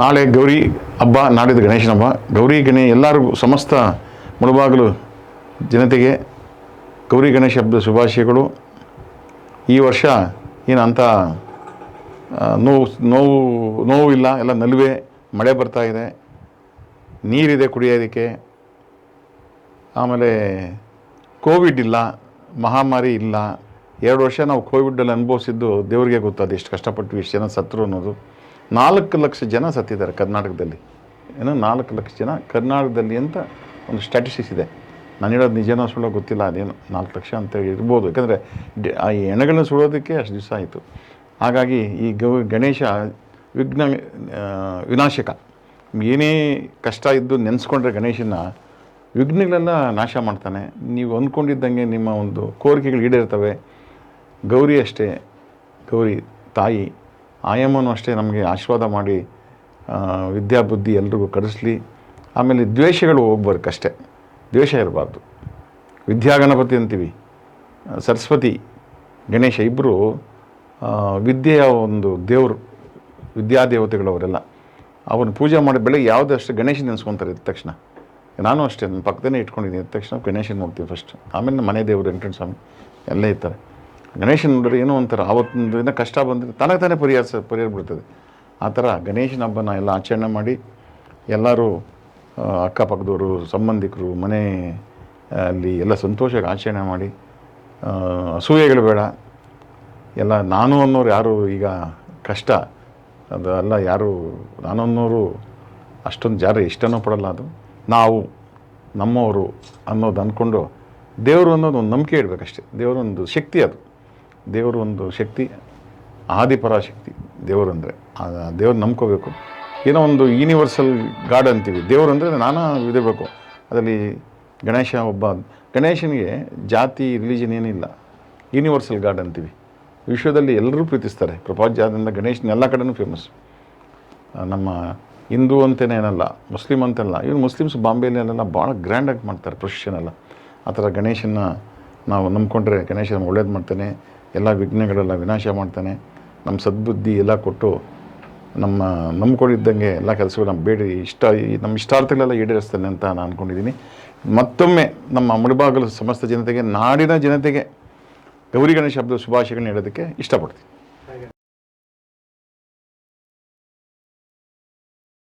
ನಾಳೆ ಗೌರಿ ಹಬ್ಬ, ನಾಡಿದ್ದು ಗಣೇಶನ ಹಬ್ಬ. ಗೌರಿ ಎಲ್ಲರಿಗೂ ಸಮಸ್ತ ಮುಳಬಾಗಿಲು ಜನತೆಗೆ ಗೌರಿ ಗಣೇಶ ಹಬ್ಬದ ಶುಭಾಶಯಗಳು. ಈ ವರ್ಷ ಏನು ಅಂಥ ನೋವಿಲ್ಲ, ಎಲ್ಲ ನಲುವೆ. ಮಳೆ ಬರ್ತಾ ಇದೆ, ನೀರಿದೆ ಕುಡಿಯೋದಕ್ಕೆ. ಆಮೇಲೆ ಕೋವಿಡ್ ಇಲ್ಲ, ಮಹಾಮಾರಿ ಇಲ್ಲ. 2 ವರ್ಷ ನಾವು ಕೋವಿಡಲ್ಲಿ ಅನುಭವಿಸಿದ್ದು ದೇವರಿಗೆ ಗೊತ್ತದು, ಎಷ್ಟು ಕಷ್ಟಪಟ್ಟು ಎಷ್ಟು ಜನ ಸತ್ತರು ಅನ್ನೋದು. 4 ಲಕ್ಷ ಜನ ಸತ್ತಿದ್ದಾರೆ ಕರ್ನಾಟಕದಲ್ಲಿ. 4 ಲಕ್ಷ ಜನ ಕರ್ನಾಟಕದಲ್ಲಿ ಅಂತ ಒಂದು ಸ್ಟ್ಯಾಟಿಸ್ಟಿಕ್ಸ್ ಇದೆ. ನಾನು ಹೇಳೋದು ನಿಜನೋ ಸುಳ್ಳೋ ಗೊತ್ತಿಲ್ಲ, ಅದೇನು 4 ಲಕ್ಷ ಅಂತ ಇರ್ಬೋದು. ಯಾಕಂದರೆ ಆ ಹೆಣಗಳನ್ನ ಸುಡೋದಕ್ಕೆ ಅಷ್ಟು ದಿವಸ ಆಯಿತು. ಹಾಗಾಗಿ ಈ ಗಣೇಶ ವಿನಾಶಕ. ಏನೇ ಕಷ್ಟ ಇದ್ದು ನೆನೆಸ್ಕೊಂಡ್ರೆ ಗಣೇಶನ ವಿಘ್ನಗಳೆಲ್ಲ ನಾಶ ಮಾಡ್ತಾನೆ. ನೀವು ಅಂದ್ಕೊಂಡಿದ್ದಂಗೆ ನಿಮ್ಮ ಒಂದು ಕೋರಿಕೆಗಳು ಈಡೇರ್ತವೆ. ಗೌರಿ ಅಷ್ಟೇ, ಗೌರಿ ತಾಯಿ ಆಯಮ್ಮನೂ ಅಷ್ಟೇ ನಮಗೆ ಆಶೀರ್ವಾದ ಮಾಡಿ ವಿದ್ಯಾಬುದ್ಧಿ ಎಲ್ರಿಗೂ ಕಲಿಸ್ಲಿ. ಆಮೇಲೆ ದ್ವೇಷಗಳು ಹೋಗ್ಬಾರ್ಕಷ್ಟೇ, ದ್ವೇಷ ಇರಬಾರ್ದು. ವಿದ್ಯಾಗಣಪತಿ ಅಂತೀವಿ, ಸರಸ್ವತಿ ಗಣೇಶ ಇಬ್ಬರು ವಿದ್ಯೆಯ ಒಂದು ದೇವರು, ವಿದ್ಯಾದೇವತೆಗಳವರೆಲ್ಲ. ಅವ್ರನ್ನ ಪೂಜೆ ಮಾಡಿ ಬೆಳಗ್ಗೆ ಯಾವುದಷ್ಟು ಗಣೇಶನ ನೆನೆಸ್ಕೊತಾರೆ ಇದ್ದ ತಕ್ಷಣ. ನಾನು ಅಷ್ಟೇ, ನನ್ನ ಪಕ್ಕದಲ್ಲೇ ಇಟ್ಕೊಂಡಿದ್ದೀನಿ. ಇದ್ದ ತಕ್ಷಣ ಗಣೇಶನ ನೋಡ್ತೀವಿ ಫಸ್ಟ್, ಆಮೇಲೆ ನಮ್ಮ ಮನೆ ದೇವರು ವೆಂಕಟೇಶ್ವರ ಸ್ವಾಮಿ ಎಲ್ಲ ಇರ್ತಾರೆ. ಗಣೇಶನ ನೋಡಿದ್ರೆ ಏನೋ ಒಂಥರ ಆವತ್ತಿನ ಕಷ್ಟ ಬಂದರೆ ತಾನೇ ಪರಿಹಾರ ಬಿಡ್ತದೆ. ಆ ಥರ ಗಣೇಶನ ಹಬ್ಬನ ಎಲ್ಲ ಆಚರಣೆ ಮಾಡಿ ಎಲ್ಲರೂ ಅಕ್ಕಪಕ್ಕದವರು, ಸಂಬಂಧಿಕರು, ಮನೆ ಅಲ್ಲಿ ಎಲ್ಲ ಸಂತೋಷವಾಗಿ ಆಚರಣೆ ಮಾಡಿ. ಅಸೂಯೆಗಳು ಬೇಡ. ಎಲ್ಲ ನಾನು ಅನ್ನೋರು ಯಾರು ಈಗ ಕಷ್ಟ ಅದೆಲ್ಲ ಯಾರು ನಾನು ಅನ್ನೋರು ಅಷ್ಟೊಂದು ಜಾರಿ ಇಷ್ಟನೂ ಪಡಲ್ಲ. ಅದು ನಾವು ನಮ್ಮವರು ಅನ್ನೋದು ಅಂದ್ಕೊಂಡು ದೇವರು ಅನ್ನೋದು ಒಂದು ನಂಬಿಕೆ ಇಡಬೇಕಷ್ಟೆ. ದೇವರೊಂದು ಶಕ್ತಿ, ಅದು ದೇವರು ಒಂದು ಶಕ್ತಿ, ಆದಿಪರಾಶಕ್ತಿ ದೇವರು ಅಂದರೆ. ದೇವ್ರು ನಂಬ್ಕೋಬೇಕು. ಏನೋ ಒಂದು ಯೂನಿವರ್ಸಲ್ ಗಾಡ್ ಅಂತೀವಿ. ದೇವರು ಅಂದರೆ ನಾನಾ ಇರಬೇಕು. ಅದರಲ್ಲಿ ಗಣೇಶ ಒಬ್ಬ, ಗಣೇಶನಿಗೆ ಜಾತಿ ರಿಲಿಜನ್ ಏನಿಲ್ಲ, ಯೂನಿವರ್ಸಲ್ ಗಾಡ್ ಅಂತೀವಿ. ವಿಶ್ವದಲ್ಲಿ ಎಲ್ಲರೂ ಪ್ರೀತಿಸ್ತಾರೆ. ಪ್ರಪಂಚದಾದ್ಯಂತ ಗಣೇಶನ ಎಲ್ಲ ಕಡೆನೂ ಫೇಮಸ್. ನಮ್ಮ ಹಿಂದೂ ಅಂತಲೇ ಏನಲ್ಲ, ಮುಸ್ಲಿಮ್ ಅಂತೆಲ್ಲ. ಇವ್ರು ಮುಸ್ಲಿಮ್ಸ್ ಬಾಂಬೆಯಲ್ಲೆಲ್ಲ ಭಾಳ ಗ್ರ್ಯಾಂಡಾಗಿ ಮಾಡ್ತಾರೆ ಪ್ರೊಸೆಷನ್ ಎಲ್ಲ. ಆ ಥರ ಗಣೇಶನ ನಾವು ನಂಬ್ಕೊಂಡ್ರೆ ಗಣೇಶ ಒಳ್ಳೇದು ಮಾಡ್ತಾನೆ, ಎಲ್ಲ ವಿಘ್ನಗಳೆಲ್ಲ ವಿನಾಶ ಮಾಡ್ತಾನೆ. ನಮ್ಮ ಸದ್ಬುದ್ಧಿ ಎಲ್ಲ ಕೊಟ್ಟು ನಮ್ಮ ನಂಬ್ಕೊಂಡಿದ್ದಂಗೆ ಎಲ್ಲ ಕೆಲಸಗಳು ನಮ್ಮ ನಮ್ಮ ಇಷ್ಟಾರ್ಥಗಳೆಲ್ಲ ಈಡೇರಿಸ್ತಾನೆ ಅಂತ ನಾನು ಅಂದ್ಕೊಂಡಿದ್ದೀನಿ. ಮತ್ತೊಮ್ಮೆ ನಮ್ಮ ಮುಳಬಾಗಿಲು ಸಮಸ್ತ ಜನತೆಗೆ, ನಾಡಿನ ಜನತೆಗೆ ಗೌರಿ ಗಣೇಶ ಹಬ್ಬದ ಶುಭಾಶಯಗಳನ್ನ ಹೇಳೋದಕ್ಕೆ ಇಷ್ಟಪಡ್ತೀನಿ.